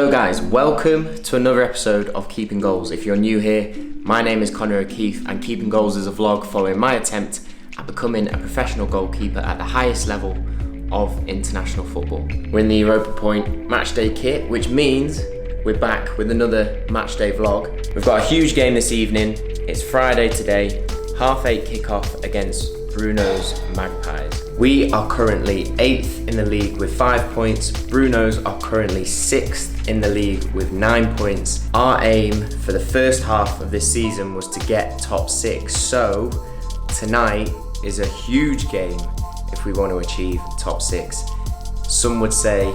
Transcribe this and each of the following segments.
Hello guys, welcome to another episode of Keeping Goals. If you're new here, my name is Conor O'Keefe and Keeping Goals is a vlog following my attempt at becoming a professional goalkeeper at the highest level of international football. We're in the Europa Point matchday kit, which means we're back with another matchday vlog. We've got a huge game this evening. It's Friday today, 8:30 kickoff against Bruno's Magpies. We are currently 8th in the league with 5 points. Bruno's are currently 6th in the league with 9 points. Our aim for the first half of this season was to get top 6. So tonight is a huge game if we want to achieve top 6. Some would say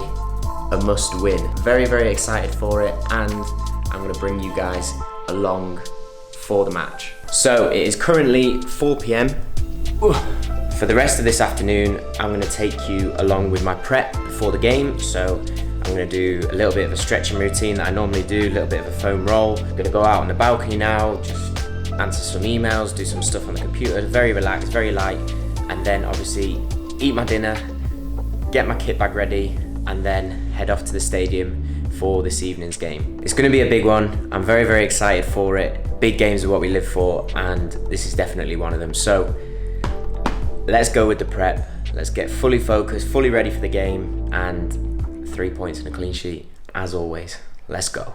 a must win. Very, very excited for it, and I'm going to bring you guys along for the match. So it is currently 4 p.m. For the rest of this afternoon, I'm going to take you along with my prep before the game. So I'm going to do a little bit of a stretching routine that I normally do, a little bit of a foam roll. I'm going to go out on the balcony now, just answer some emails, do some stuff on the computer, very relaxed, very light, and then obviously eat my dinner, get my kit bag ready, and then head off to the stadium for this evening's game. It's going to be a big one. I'm very, very excited for it. Big games are what we live for, and this is definitely one of them. So let's go with the prep. Let's get fully focused, fully ready for the game, and 3 points and a clean sheet, as always. Let's go.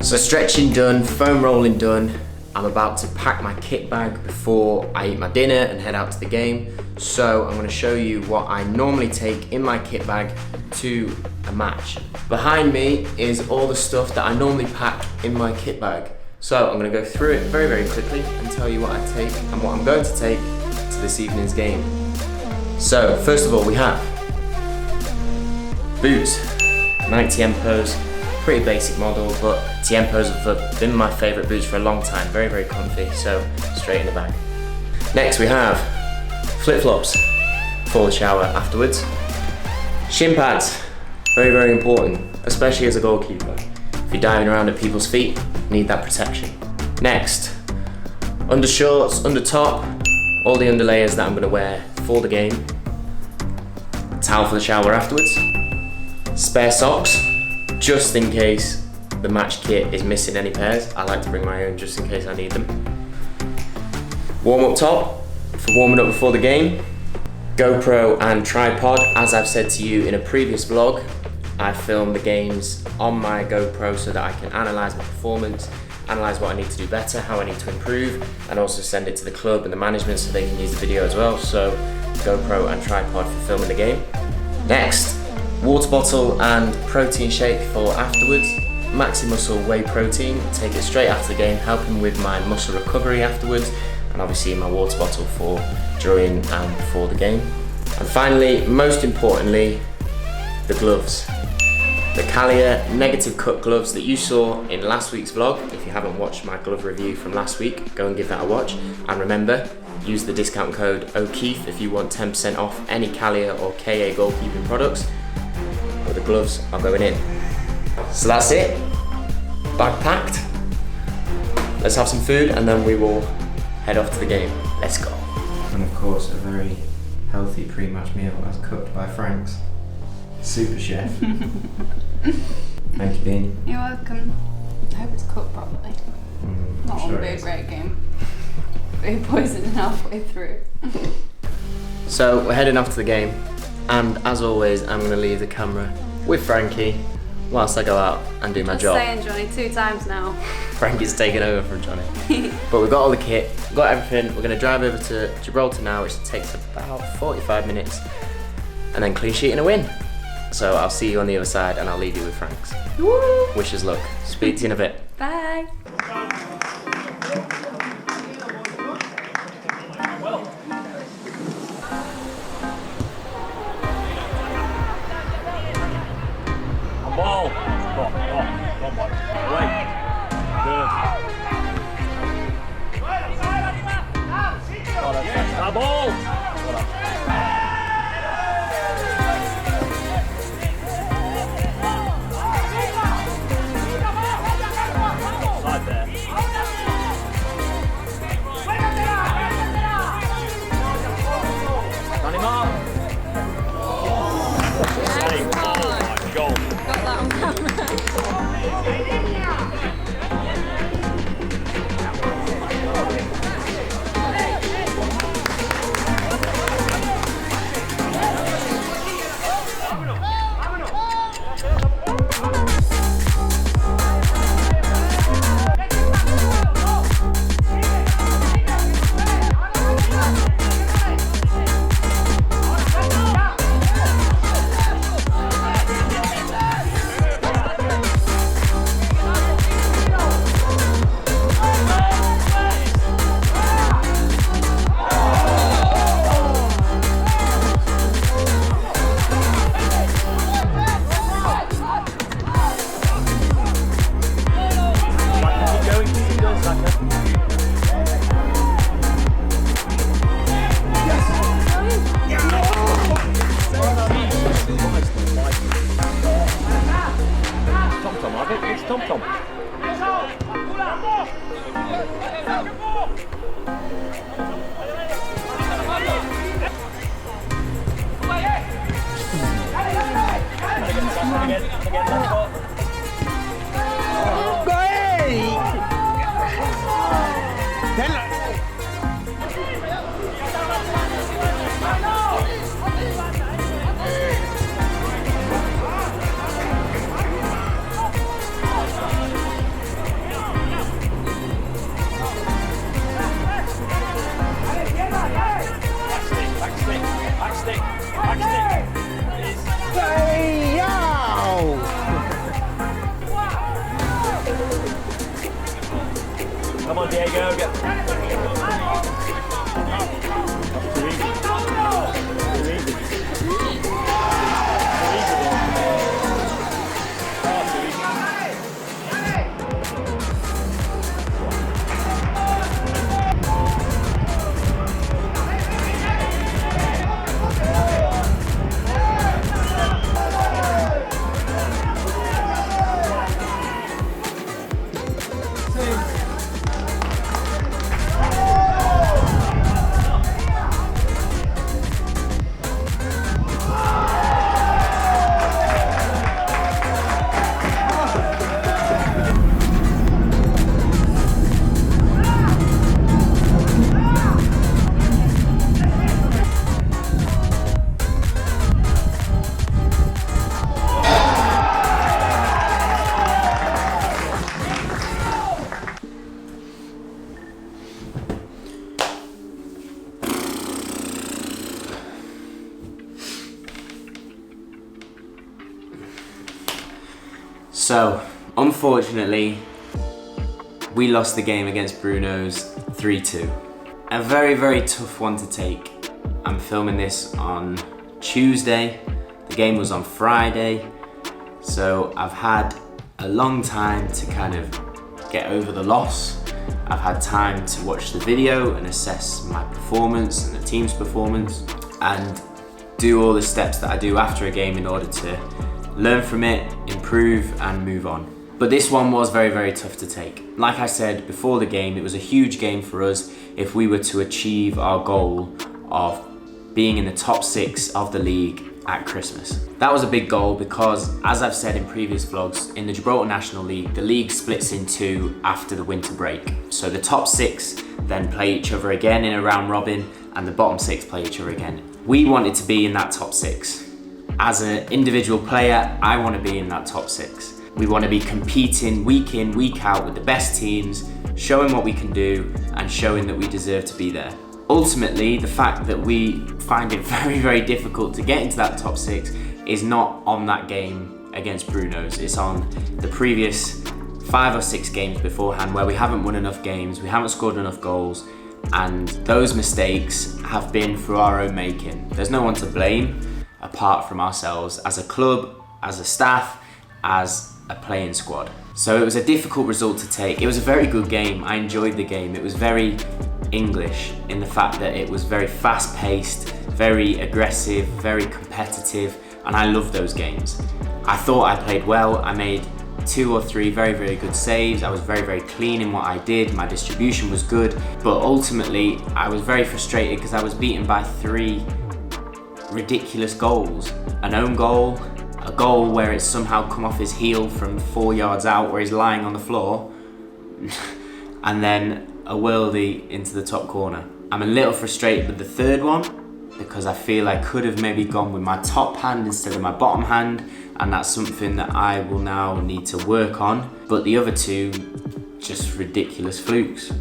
So stretching done, foam rolling done. I'm about to pack my kit bag before I eat my dinner and head out to the game. So I'm going to show you what I normally take in my kit bag to a match. Behind me is all the stuff that I normally pack in my kit bag. So I'm going to go through it very, very quickly and tell you what I take and what I'm going to take to this evening's game. So first of all, we have boots, Nike Tiempos. Pretty basic model, but Tiempos have been my favourite boots for a long time. Very, very comfy, so straight in the bag. Next we have flip-flops for the shower afterwards. Shin pads, very, very important, especially as a goalkeeper. If you're diving around at people's feet, you need that protection. Next, undershorts, under top, all the underlayers that I'm gonna wear for the game. Towel for the shower afterwards. Spare socks, just in case the match kit is missing any pairs. I like to bring my own just in case I need them. Warm up top for warming up before the game. Gopro and Tripod. As I've said to you in a previous vlog, I film the games on my GoPro so that I can analyse my performance, analyse what I need to do better, how I need to improve, and also send it to the club and the management so they can use the video as well. So GoPro and Tripod for filming the game. Next, water bottle and protein shake for afterwards. Maximuscle whey protein, take it straight after the game, helping with my muscle recovery afterwards, and obviously my water bottle for during and before the game. And finally, most importantly, the gloves. The Kaliaaer negative cut gloves that you saw in last week's vlog. If you haven't watched my glove review from last week, go and give that a watch. And remember, use the discount code O'Keefe if you want 10% off any Kaliaaer or KA goalkeeping products. But the gloves are going in. So that's it. Bag packed. Let's have some food and then we will head off to the game. Let's go. And of course, a very healthy pre-match meal as cooked by Frank's super chef. Thank you, Dean. You're welcome. I hope it's cooked properly. Not sure be a great game. Be poisoned halfway through. So we're heading off to the game. And as always, I'm going to leave the camera with Frankie whilst I go out and do my job. Saying Johnny 2 times now. Frankie's taken over from Johnny. But we've got all the kit, we've got everything. We're going to drive over to Gibraltar now, which takes about 45 minutes, and then clean sheet and a win. So I'll see you on the other side and I'll leave you with Frank's. Woo! Wish us luck. Speak to you in a bit. Bye. going, keep going, Saka. Tom-Tom, I think it's Tom-Tom. Come on, Diego, get. Too easy. Too easy. Too easy. So, unfortunately, we lost the game against Bruno's 3-2. A very, very tough one to take. I'm filming this on Tuesday. The game was on Friday. So I've had a long time to kind of get over the loss. I've had time to watch the video and assess my performance and the team's performance and do all the steps that I do after a game in order to learn from it, improve and move on. But this one was very, very tough to take. Like I said before the game, it was a huge game for us if we were to achieve our goal of being in the top 6 of the league at Christmas. That was a big goal because, as I've said in previous vlogs, in the Gibraltar National League, the league splits in 2 after the winter break. So the top 6 then play each other again in a round robin and the bottom 6 play each other again. We wanted to be in that top 6. As an individual player, I want to be in that top 6. We want to be competing week in, week out with the best teams, showing what we can do and showing that we deserve to be there. Ultimately, the fact that we find it very, very difficult to get into that top 6 is not on that game against Bruno's. It's on the previous 5 or 6 games beforehand where we haven't won enough games, we haven't scored enough goals, and those mistakes have been through our own making. There's no one to blame apart from ourselves as a club, as a staff, as a playing squad. So it was a difficult result to take. It was a very good game. I enjoyed the game. It was very English in the fact that it was very fast-paced, very aggressive, very competitive, and I love those games. I thought I played well. I made 2 or 3 very, very good saves. I was very, very clean in what I did. My distribution was good, but ultimately I was very frustrated because I was beaten by 3 ridiculous goals. An own goal, a goal where it's somehow come off his heel from 4 yards out where he's lying on the floor, and then a worldie into the top corner. I'm a little frustrated with the third one because I feel I could have maybe gone with my top hand instead of my bottom hand, and that's something that I will now need to work on. But the other 2, just ridiculous flukes.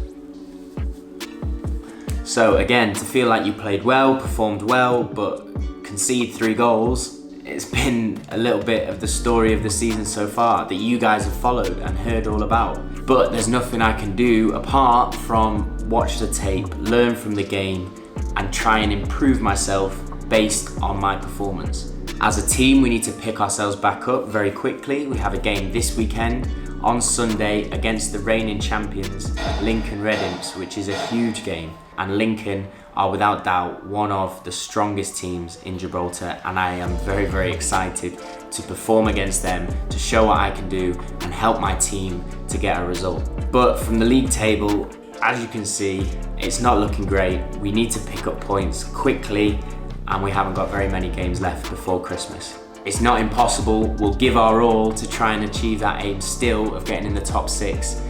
So again, to feel like you played well, performed well, but concede 3 goals, it's been a little bit of the story of the season so far that you guys have followed and heard all about. But there's nothing I can do apart from watch the tape, learn from the game, and try and improve myself based on my performance. As a team, we need to pick ourselves back up very quickly. We have a game this weekend on Sunday against the reigning champions, Lincoln Red Imps, which is a huge game. And Lincoln are without doubt one of the strongest teams in Gibraltar, and I am very, very excited to perform against them, to show what I can do and help my team to get a result. But from the league table, as you can see, it's not looking great. We need to pick up points quickly, and we haven't got very many games left before Christmas. It's not impossible. We'll give our all to try and achieve that aim still of getting in the top 6,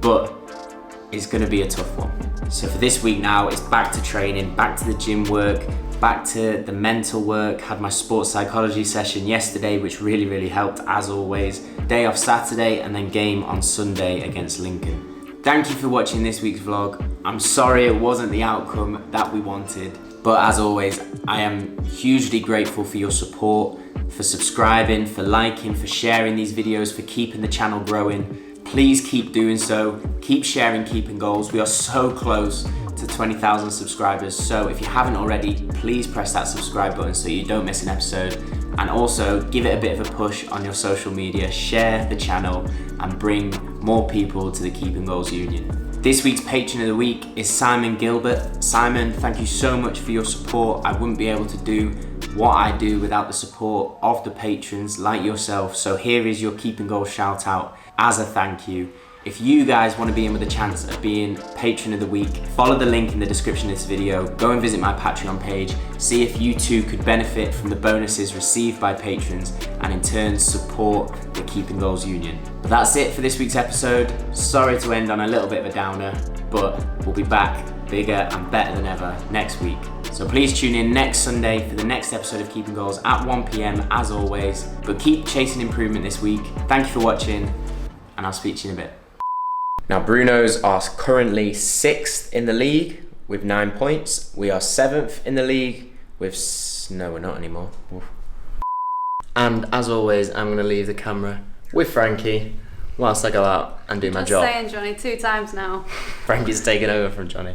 but it's going to be a tough one. So for this week now, it's back to training, back to the gym work, back to the mental work. Had my sports psychology session yesterday, which really, really helped as always. Day off Saturday and then game on Sunday against Lincoln. Thank you for watching this week's vlog. I'm sorry it wasn't the outcome that we wanted, but as always, I am hugely grateful for your support, for subscribing, for liking, for sharing these videos, for keeping the channel growing. Please keep doing so. Keep sharing Keeping Goals. We are so close to 20,000 subscribers. So if you haven't already, please press that subscribe button so you don't miss an episode. And also give it a bit of a push on your social media. Share the channel and bring more people to the Keeping Goals Union. This week's Patron of the Week is Simon Gilbert. Simon, thank you so much for your support. I wouldn't be able to do what I do without the support of the patrons like yourself. So here is your Keeping Goals shout out as a thank you. If you guys want to be in with a chance of being Patron of the Week, follow the link in the description of this video. Go and visit my Patreon page. See if you too could benefit from the bonuses received by patrons and in turn support the Keeping Goals Union. But that's it for this week's episode. Sorry to end on a little bit of a downer, but we'll be back bigger and better than ever next week. So please tune in next Sunday for the next episode of Keeping Goals at 1 PM as always. But keep chasing improvement this week. Thank you for watching, and I'll speak to you in a bit. Now Bruno's are currently 6th in the league with 9 points. We are 7th in the league with no, we're not anymore. Oof. And as always, I'm gonna leave the camera with Frankie whilst I go out and do my job. Just saying, Johnny, 2 times now. Frankie's taken over from Johnny.